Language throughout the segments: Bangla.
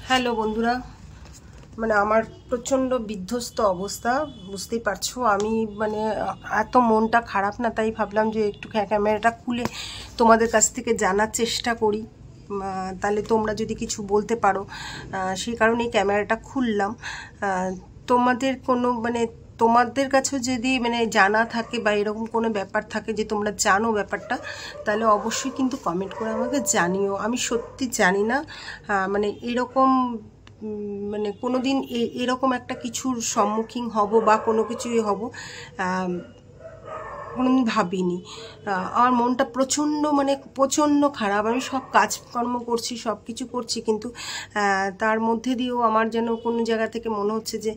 হ্যালো বন্ধুরা, মানে আমার প্রচণ্ড বিধ্বস্ত অবস্থা, বুঝতেই পারছো। আমি মানে এত মনটা খারাপ না, তাই ভাবলাম যে একটু ক্যামেরাটা খুলে তোমাদের কাছ থেকে জানার চেষ্টা করি, তাহলে তোমরা যদি কিছু বলতে পারো। সেই কারণেই ক্যামেরাটা খুললাম। তোমাদের কোনো মানে তোমাদের কাছেও যদি মানে জানা থাকে বা এরকম কোনো ব্যাপার থাকে যে তোমরা জানো ব্যাপারটা, তাহলে অবশ্যই কিন্তু কমেন্ট করে আমাকে জানিও। আমি সত্যি জানি না মানে এরকম মানে কোনো দিন এরকম একটা কিছুর সম্মুখীন হব বা কোনো কিছুই হব কোনোদিন ভাবিনি। আমার মনটা প্রচণ্ড মানে প্রচণ্ড খারাপ। আমি সব কাজকর্ম করছি, সব কিছু করছি, কিন্তু তার মধ্যে দিয়েও আমার যেন কোনো জায়গা থেকে মনে হচ্ছে যে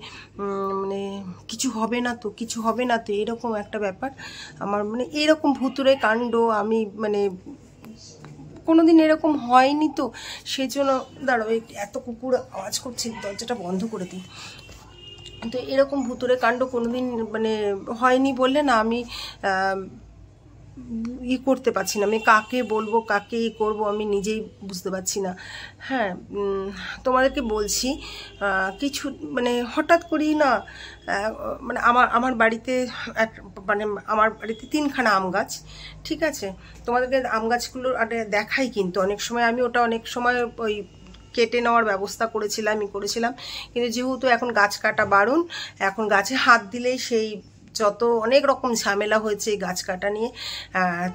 মানে কিছু হবে না তো, কিছু হবে না তো, এরকম একটা ব্যাপার আমার। মানে এরকম ভুতুড়ে কাণ্ড আমি মানে কোনোদিন এরকম হয়নি তো, সেজন্য দাঁড়াও, এত কুকুর আওয়াজ করছে, দরজাটা বন্ধ করে দিই। তো এরকম ভুতুড়ে কাণ্ড কোনোদিন মানে হয়নি বললে না আমি করতে পারছি না। আমি কাকে বলবো, কাকে করব, আমি নিজেই বুঝতে পারছি না। হ্যাঁ, তোমাদেরকে বলছি কিছু মানে হঠাৎ করেই না মানে আমার বাড়িতে এক মানে আমার বাড়িতে 3খানা আম গাছ, ঠিক আছে। তোমাদেরকে আম গাছগুলো দেখাই, কিন্তু অনেক সময় আমি ওটা অনেক সময় ওই কেটে নেওয়ার ব্যবস্থা করেছিলাম, কিন্তু যেহেতু এখন গাছ কাটা বারণ, এখন গাছে হাত দিলেই সেই যত অনেক রকম ঝামেলা হয়েছে এই গাছ কাটা নিয়ে,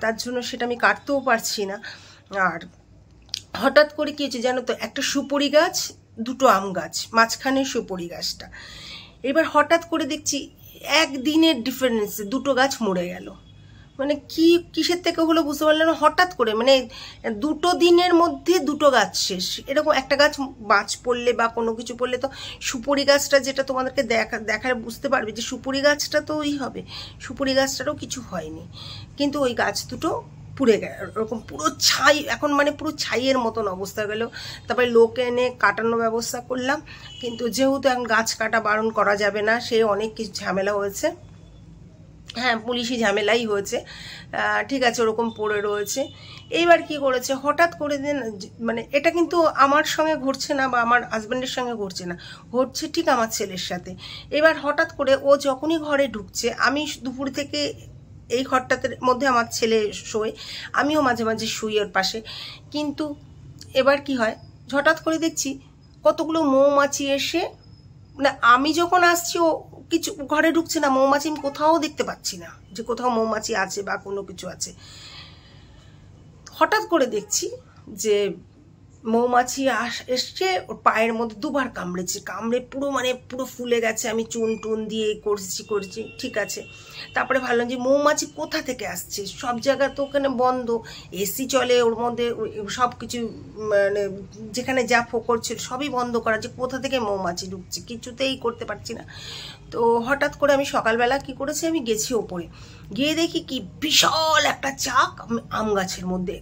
তার জন্য সেটা আমি কাটতেও পারছি না। আর হঠাৎ করে কী হয়েছে জানো তো, একটা সুপারি গাছ, 2টো আম গাছ, মাঝখানে সুপারি গাছটা। এবার হঠাৎ করে দেখছি একদিনের ডিফারেন্সে 2টো গাছ মরে গেল। মানে কি কিসের থেকে হলো বুঝতে পারলাম না, হঠাৎ করে মানে 2টো দিনের মধ্যে 2টো গাছ শেষ। এরকম একটা গাছ বাজ পড়লে বা কোনো কিছু পড়লে তো সুপুরি গাছটা, যেটা তোমাদেরকে দেখার বুঝতে পারবে যে সুপুরি গাছটা তো ওই হবে, সুপুরি গাছটারও কিছু হয়নি, কিন্তু ওই গাছ দুটো পুড়ে গেল। ওরকম পুরো ছাই, এখন মানে পুরো ছাইয়ের মতন অবস্থা গেল। তারপরে লোক এনে কাটানোর ব্যবস্থা করলাম, কিন্তু যেহেতু এখন গাছ কাটা বারণ করা যাবে না, সে অনেক কিছু ঝামেলা হয়েছে। হ্যাঁ, পুলিশি ঝামেলাই হয়েছে, ঠিক আছে, ওরকম পড়ে রয়েছে। এইবার কি করেছে, হঠাৎ করে দিন মানে এটা কিন্তু আমার সঙ্গে ঘটছে না বা আমার হাজব্যান্ডের সঙ্গে ঘটছে না, ঘটছে ঠিক আমার ছেলের সাথে। এবার হঠাৎ করে ও যখনই ঘরে ঢুকছে, আমি দুপুর থেকে এই ঘরটাতে মধ্যে আমার ছেলে শোয়, আমিও মাঝে মাঝে শুই ওর পাশে, কিন্তু এবার কি হয়, হঠাৎ করে দেখছি কতগুলো মৌমাছি এসে, মানে আমি যখন আসছি ও কিছু ঘরে ঢুকছে না, মৌমাছি আমি কোথাও দেখতে পাচ্ছি না যে কোথাও মৌমাছি আছে বা কোনো কিছু আছে। হঠাৎ করে দেখছি যে মৌমাছি এসছে, ওর পায়ের মধ্যে 2বার কামড়েছে, কামড়ে পুরো মানে পুরো ফুলে গেছে। আমি চুন টুন দিয়ে করছি, ঠিক আছে। তারপরে ভাবলাম যে মৌমাছি কোথা থেকে আসছে, সব জায়গা তো ওখানে বন্ধ, এসি চলে ওর মধ্যে, সব কিছু মানে যেখানে যা ফোকর ছিল সবই বন্ধ করা, যে কোথা থেকে মৌমাছি ঢুকছে কিছুতেই করতে পারছি না। তো হঠাৎ করে আমি সকালবেলা কি করেছি, আমি গেছি ওপরে, গিয়ে দেখি কি বিশাল একটা চাক আম গাছের মধ্যে।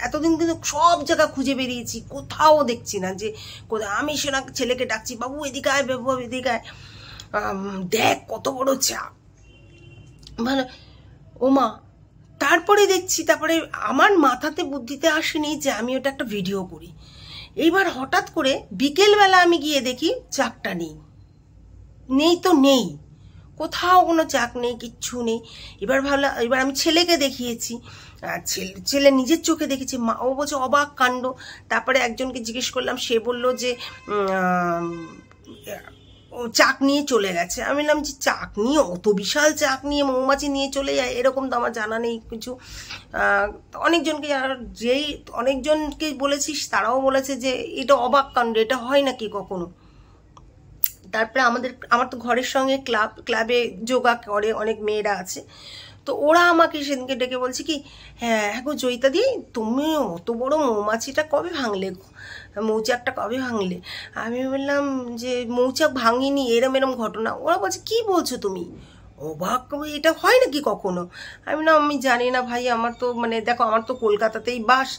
এতদিন কিন্তু সব জায়গা খুঁজে বেরিয়েছি, কোথাও দেখছি না যে কোথাও। আমি সেনা ছেলেকে ডাকছি, বাবু এদিকে আয়, বাবু এদিকে আয়, দেখ কত বড় চাক, মানে ওমা। তারপরে দেখছি, তারপরে আমার মাথাতে বুদ্ধিতে আসেনি যে আমি ওটা একটা ভিডিও করি। এইবার হঠাৎ করে বিকেলবেলা আমি গিয়ে দেখি চাকটা নেই তো নেই, কোথাও কোনো চাক নেই, কিচ্ছু নেই। এবার ভাবলাম, এবার আমি ছেলেকে দেখিয়েছি, ছেলে নিজের চোখে দেখেছি, মা ও বলছে অবাক কাণ্ড। তারপরে একজনকে জিজ্ঞেস করলাম, সে বলল যে ও চাক নিয়ে চলে গেছে। আমি বললাম যে চাক নিয়ে, অত বিশাল চাক নিয়ে মৌমাছি নিয়ে চলে যায় এরকম তো আমার জানা নেই কিছু। অনেকজনকে অনেকজনকে বলেছিস, তারাও বলেছে যে এটা অবাক কাণ্ড, এটা হয় নাকি কখনো। তারপরে আমার তো ঘরের সঙ্গে ক্লাবে যোগা করে অনেক মেয়েরা আছে, তো ওরা আমাকে সেদিনকে ডেকে বলছে কি, হ্যাঁ গো জয়িতা দি, তুমি অত বড় মৌমাছিটা কবে ভাঙলে গো, মৌচাকটা কবে ভাঙলে? আমি বললাম যে মৌচাক ভাঙিনি, এরম ঘটনা। ওরা বলছে কি বলছো তুমি, অবাক, এটা হয় নাকি কখনো? আমি না, আমি জানি না ভাই, আমার তো মানে দেখো, আমার তো কলকাতাতেই বাস,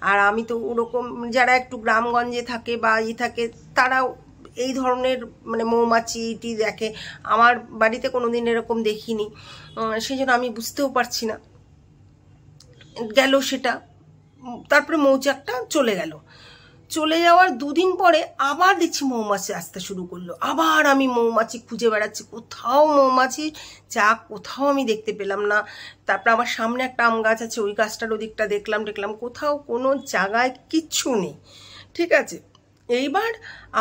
আর আমি তো ওরকম যারা একটু গ্রামগঞ্জে থাকে বা থাকে, তারাও এই ধরনের মানে মৌমাছিটি দেখে। আমার বাড়িতে কোনোদিন এরকম দেখিনি, সেই জন্য আমি বুঝতেও পারছি না। গেল সেটা, তারপরে মৌচাকটা চলে গেল, চলে যাওয়ার 2 দিন পরে আবার দেখছি মৌমাছি আসতে শুরু করলো। আবার আমি মৌমাছি খুঁজে বেড়াচ্ছি, কোথাও মৌমাছি চাক কোথাও আমি দেখতে পেলাম না। তারপর আমার সামনে একটা আম গাছ আছে, ওই গাছটার ওদিকটা দেখলাম, কোথাও কোনো জায়গায় কিচ্ছু নেই। ঠিক আছে, এইবার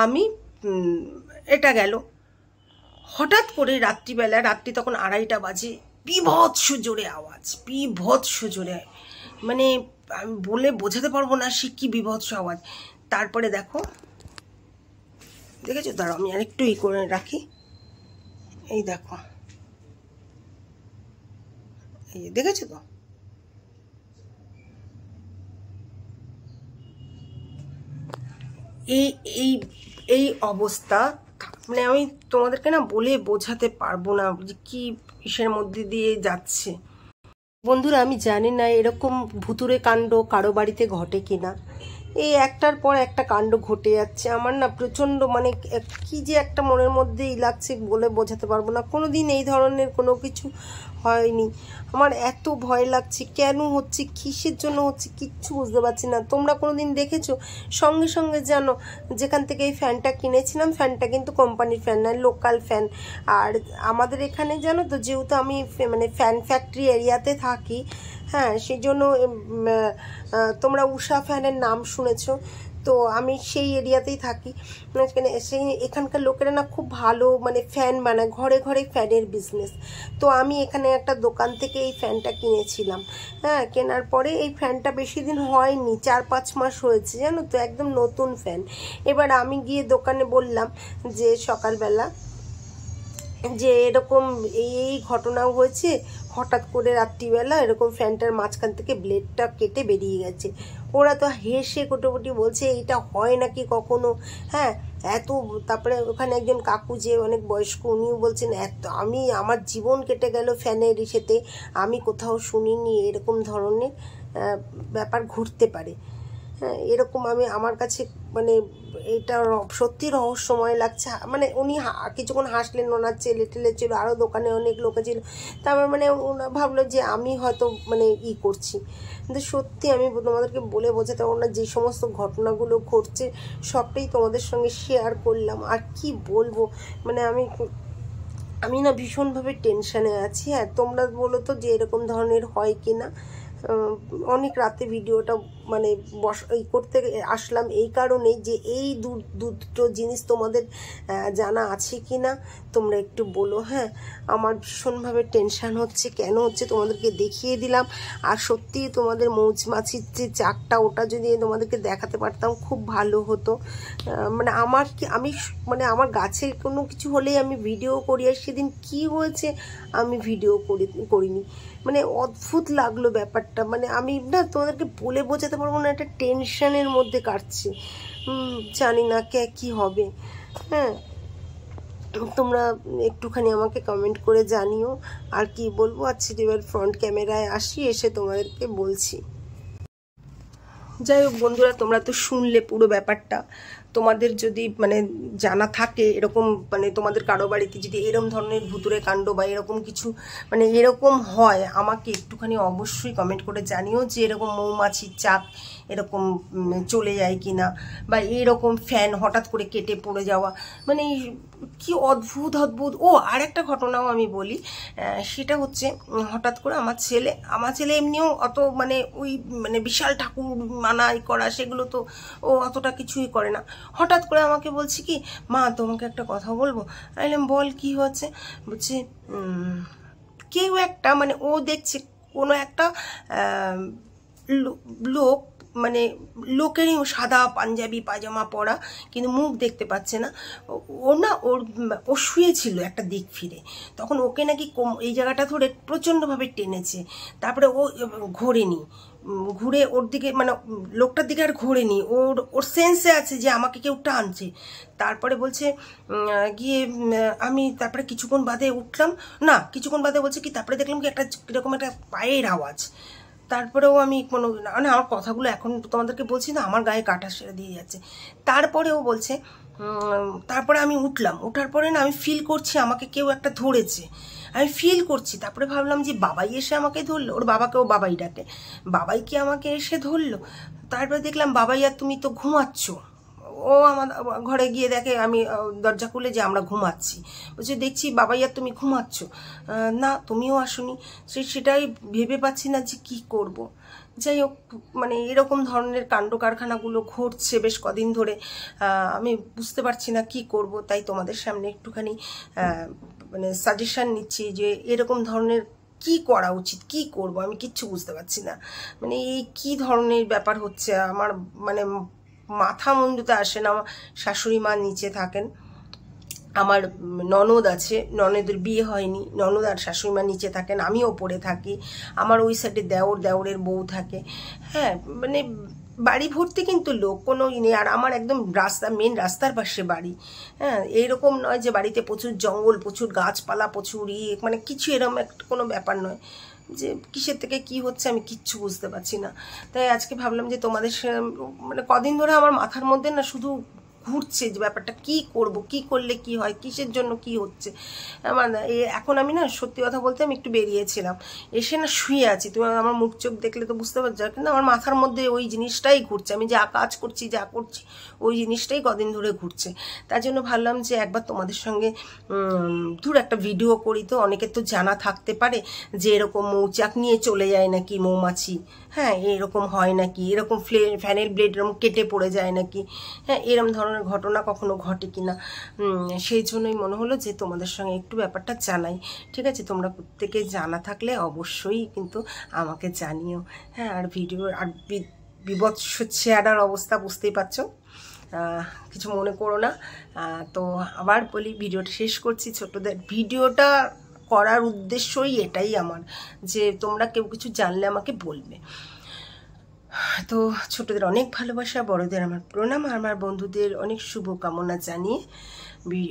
আমি এটা গেল। হঠাৎ করে রাত্রিবেলা, রাত্রি তখন 2:30 বাজে, বিভৎস জোরে আওয়াজ, বিভৎস জোরে, মানে আমি বলে বোঝাতে পারবো না সে কি বিভৎস আওয়াজ। তারপরে দেখেছো, দাঁড়াও আমি আরেকটু করে রাখি, এই দেখো, এই দেখেছো তো, এই এই এই অবস্থা। মানে আমি তোমাদেরকে না বলে বোঝাতে পারবো না যে কি ইসের মধ্যে দিয়ে যাচ্ছে। বন্ধুরা, আমি জানি না এরকম ভুতুরে কাণ্ড কারো বাড়িতে ঘটে কিনা। এই একটার পর একটা কাণ্ড ঘটে যাচ্ছে। আমার না প্রচণ্ড মানে কি যে একটা মনের মধ্যেই লাগছে, বলে বোঝাতে পারবো না। কোনো দিন এই ধরনের কোনো কিছু হয়নি। আমার এত ভয় লাগছে, কেন হচ্ছে, কিসের জন্য হচ্ছে, কিচ্ছু বুঝতে পারছি না। তোমরা কোনো দিন দেখেছো? সঙ্গে সঙ্গে জানো, যেখান থেকে এই ফ্যানটা কিনেছিলাম, ফ্যানটা কিন্তু কোম্পানির ফ্যান নয়, লোকাল ফ্যান। আর আমাদের এখানে জানো তো, যেহেতু আমি মানে ফ্যান ফ্যাক্টরি এরিয়াতে থাকি, হ্যাঁ, সেই জন্য তোমরা উষা ফ্যানের নাম শুনেছো, তো আমি সেই এরিয়াতেই থাকি। এখানকার লোকেরা না খুব ভালো মানে ফ্যান বানায়, ঘরে ঘরে ফ্যানের বিজনেস। তো আমি এখানে একটা দোকান থেকে এই ফ্যানটা কিনেছিলাম। হ্যাঁ, কেনার পরে এই ফ্যানটা বেশি দিন হয়নি, 4-5 মাস হয়েছে, জানো তো, একদম নতুন ফ্যান। এবার আমি গিয়ে দোকানে বললাম যে সকালবেলা যে এরকম এই ঘটনাও হয়েছে, হঠাৎ করে রাত্রিবেলা এরকম ফ্যানটার মাঝখান থেকে ব্লেডটা কেটে বেরিয়ে গেছে। ওরা তো হেসে কোটোকুটি বলছে এটা হয় নাকি কখনো, হ্যাঁ, এত। তারপরে ওখানে একজন কাকু যে অনেক বয়স্ক, উনিও বলছেন আমি আমার জীবন কেটে গেল ফ্যানের ইসেতে, আমি কোথাও শুনিনি এরকম ধরনের ব্যাপার ঘটতে পারে। হ্যাঁ, এরকম আমার কাছে মানে এটা সত্যি রহস্যময় লাগছে। মানে উনি কিছুক্ষণ হাসলেন, ওনার ছেলে টেলে ছিল, আরও দোকানে অনেক লোক ছিল। তারপর মানে ওনা ভাবলো যে আমি হয়তো মানে করছি, কিন্তু সত্যি আমি তোমাদেরকে বলে বোঝাতে পারবো না। যে সমস্ত ঘটনাগুলো ঘটছে সবটাই তোমাদের সঙ্গে শেয়ার করলাম। আর কি বলবো, মানে আমি না ভীষণভাবে টেনশানে আছি। হ্যাঁ, তোমরা বলো তো যে এরকম ধরনের হয় কি না। অনেক রাতে ভিডিওটা মানে করতে আসলাম এই কারণেই যে এই দুটো জিনিস তোমাদের জানা আছে কি না তোমরা একটু বলো। হ্যাঁ, আমার ভীষণভাবে টেনশান হচ্ছে, কেন হচ্ছে তোমাদেরকে দেখিয়ে দিলাম। আর সত্যি তোমাদের মৌমাছির যে চাকটা, ওটা যদি তোমাদেরকে দেখাতে পারতাম খুব ভালো হতো। মানে আমি আমার গাছে কোনো কিছু হলেই আমি ভিডিও করি, আর সেদিন কি হয়েছে আমি ভিডিও করিনি। মানে অদ্ভুত লাগলো ব্যাপারটা, মানে আমি না তোমাদেরকে বলে বোঝাতে পারবো না, একটা টেনশনের মধ্যে কাটছি, জানি না কি হবে। হ্যাঁ, তোমরা একটুখানি আমাকে কমেন্ট করে জানিও। আর কি বলবো, আচ্ছা এবার ফ্রন্ট ক্যামেরায় আসি, এসে তোমাদেরকে বলছি। যাই হোক বন্ধুরা, তোমরা তো শুনলে পুরো ব্যাপারটা। তোমাদের যদি মানে জানা থাকে এরকম, মানে তোমাদের কারো বাড়িতে যদি এরকম ধরনের ভুতুরে কাণ্ড বা এরকম কিছু মানে এরকম হয়, আমাকে একটুখানি অবশ্যই কমেন্ট করে জানিও যে এরকম মৌমাছির চাক এরকম চলে যায় কি না, বা এরকম ফ্যান হঠাৎ করে কেটে পড়ে যাওয়া, মানে কি অদ্ভুত অদ্ভুত। ও আর একটা ঘটনাও আমি বলি, সেটা হচ্ছে হঠাৎ করে আমার ছেলে এমনিও অত মানে ওই মানে বিশাল ঠাকুর মানাই করা সেগুলো তো ও অতটা কিছুই করে না। হঠাৎ করে আমাকে বলছি কি, মা তোমাকে একটা কথা বলবো। আমি বল, কি হচ্ছে? বলছে কেউ একটা মানে ও দেখছে কোনো একটা লোক, মানে লোকেরই সাদা পাঞ্জাবি পায়জামা পরা, কিন্তু মুখ দেখতে পাচ্ছে না। ও শুয়েছিল একটা দিক ফিরে, তখন ওকে নাকি এই জায়গাটা ধরে প্রচণ্ডভাবে টেনেছে। তারপরে ও ঘুরে ওর দিকে, মানে লোকটার দিকে আর ঘোরেনি, ওর সেন্সে আছে যে আমাকে কেউ টানছে। তারপরে বলছে গিয়ে আমি তারপরে কিছুক্ষণ বাদে উঠলাম, না কিছুক্ষণ বাদে বলছে কি, তারপরে দেখলাম কি একটা এরকম একটা পায়ের আওয়াজ। তারপরেও আমি মানে আমার কথাগুলো এখন তোমাদেরকে বলছি না, আমার গায়ে কাটা সেরে দিয়ে যাচ্ছে। তারপরেও বলছে, তারপরে আমি ওঠার পরে না আমি ফিল করছি আমাকে কেউ একটা ধরেছে, আমি ফিল করছি। তারপরে ভাবলাম যে বাবাই এসে আমাকে ধরলো, ওর বাবাকেও বাবাই ডাকে, বাবাই কি আমাকে এসে ধরলো। তারপরে দেখলাম বাবাইয়া তুমি তো ঘুমাচ্ছ। ও আমার ঘরে গিয়ে দেখে আমি দরজা খুলে যে আমরা ঘুমাচ্ছি, বলছে দেখছি বাবাইয়া তুমি ঘুমাচ্ছ, না তুমিও আসুনি। সেটাই ভেবে পাচ্ছি না যে কি করব। যাই হোক, মানে এরকম ধরনের কাণ্ড কারখানাগুলো ঘটছে বেশ কদিন ধরে, আমি বুঝতে পারছি না কি করব। তাই তোমাদের সামনে একটুখানি মানে সাজেশান নিচ্ছি যে এরকম ধরনের কি করা উচিত, কি করব, আমি কিচ্ছু বুঝতে পারছি না। মানে এই কি ধরনের ব্যাপার হচ্ছে আমার, মানে মাথা মুন্ডুতে আসে না। আমার শাশুড়ি মা নিচে থাকেন, আমার ননদ আছে, ননদের বিয়ে হয়নি, ননদ আর শাশুড়ি মা নিচে থাকেন, আমি ওপরে থাকি, আমার ওই সাইডে দেওরের বউ থাকে। হ্যাঁ, মানে বাড়ি ভর্তি কিন্তু লোক, কোনো নেই। আর আমার একদম মেন রাস্তার পাশে বাড়ি। হ্যাঁ, এইরকম নয় যে বাড়িতে প্রচুর জঙ্গল, প্রচুর গাছপালা, প্রচুর মানে কিছু এরকম একটা কোনো ব্যাপার নয় যে কিসের থেকে কি হচ্ছে আমি কিচ্ছু বুঝতে পারছি না। তাই আজকে ভাবলাম যে তোমাদের মানে কদিন ধরে আমার মাথার মধ্যে না শুধু ঘুরছে যে ব্যাপারটা কি করব, কি করলে কি হয়, কিসের জন্য কি হচ্ছে। মানে এখন আমি না সত্যি কথা বলতে আমি একটু বেরিয়েছিলাম, এসে না শুয়ে আছি, তুমি আমার মুখ চোখ দেখলে তো বুঝতে পারছো, কিন্তু আমার মাথার মধ্যে ওই জিনিসটাই ঘুরছে। আমি যা কাজ করছি, যা করছি, ওই জিনিসটাই কদিন ধরে ঘুরছে। তার জন্য ভাবলাম যে একবার তোমাদের সঙ্গে একটা ভিডিও করি, তো অনেকের তো জানা থাকতে পারে যে এরকম মৌচাক নিয়ে চলে যায় নাকি মৌমাছি, হ্যাঁ এরকম হয় নাকি, এরকম ফ্যানের ব্লেড এরকম কেটে পড়ে যায় নাকি, হ্যাঁ এরকম ধরনের ঘটনা কখনো ঘটে কিনা। সেই জন্যই মনে হলো যে তোমাদের সঙ্গে একটু ব্যাপারটা জানাই। ঠিক আছে, তোমরা প্রত্যেকে জানা থাকলে অবশ্যই কিন্তু আমাকে জানিও। হ্যাঁ, আর ভিডিও আর বিভৎস চেহারার অবস্থা বুঝতেই পারছো, কিছু মনে করো না। তো আবার বলি, ভিডিওটা শেষ করছি। ছোটদের ভিডিওটা করার উদ্দেশ্যই এটাই আমার, যে তোমরা কেউ কিছু জানলে আমাকে বলবে। তো ছোটদের অনেক ভালোবাসা, বড়দের আমার প্রণাম, আমার বন্ধুদের অনেক শুভকামনা জানিয়ে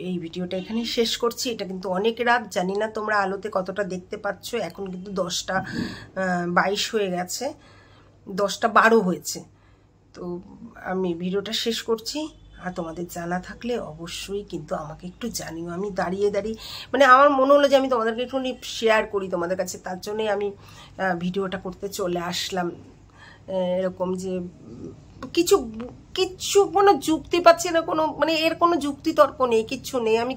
এই ভিডিওটা এখানে শেষ করছি। এটা কিন্তু অনেক রাত, জানি না তোমরা আলোতে কতটা দেখতে পাচ্ছ। এখন কিন্তু 10:22 হয়ে গেছে, 10:12 হয়েছে। তো আমি ভিডিওটা শেষ করছি। আর তোমাদের জানা থাকলে অবশ্যই কিন্তু আমাকে একটু জানিও। আমি দাঁড়িয়ে মানে আমার মনে হলো যে আমি তোমাদেরকে একটু শেয়ার করি তোমাদের কাছে, তার জন্যই আমি ভিডিওটা করতে চলে আসলাম। এরকম যে কিচ্ছু কোনো যুক্তি পাচ্ছি না, কোনো মানে এর কোনো যুক্তি তর্ক নেই, কিচ্ছু নেই। আমি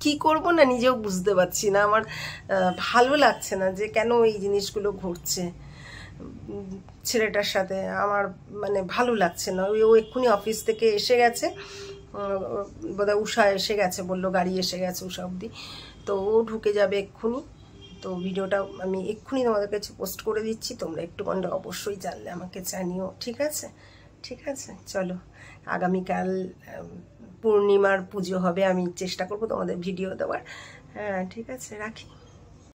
কি করব না নিজেও বুঝতে পারছি না। আমার ভালো লাগছে না যে কেন এই জিনিসগুলো ঘটছে ছেলেটার সাথে, আমার মানে ভালো লাগছে না। ও এক্ষুনি অফিস থেকে এসে গেছে, বোধহয় উষা এসে গেছে, বললো গাড়ি এসে গেছে উষা অবধি, তো ও ঢুকে যাবে এক্ষুনি। তো ভিডিওটা আমি এক্ষুনি তোমাদের কাছে পোস্ট করে দিচ্ছি, তোমরা একটু কন্ডে অবশ্যই জানলে আমাকে জানিও। ঠিক আছে, ঠিক আছে, চলো। আগামীকাল পূর্ণিমার পুজো হবে, আমি চেষ্টা করবো তোমাদের ভিডিও দেওয়ার। হ্যাঁ ঠিক আছে, রাখি।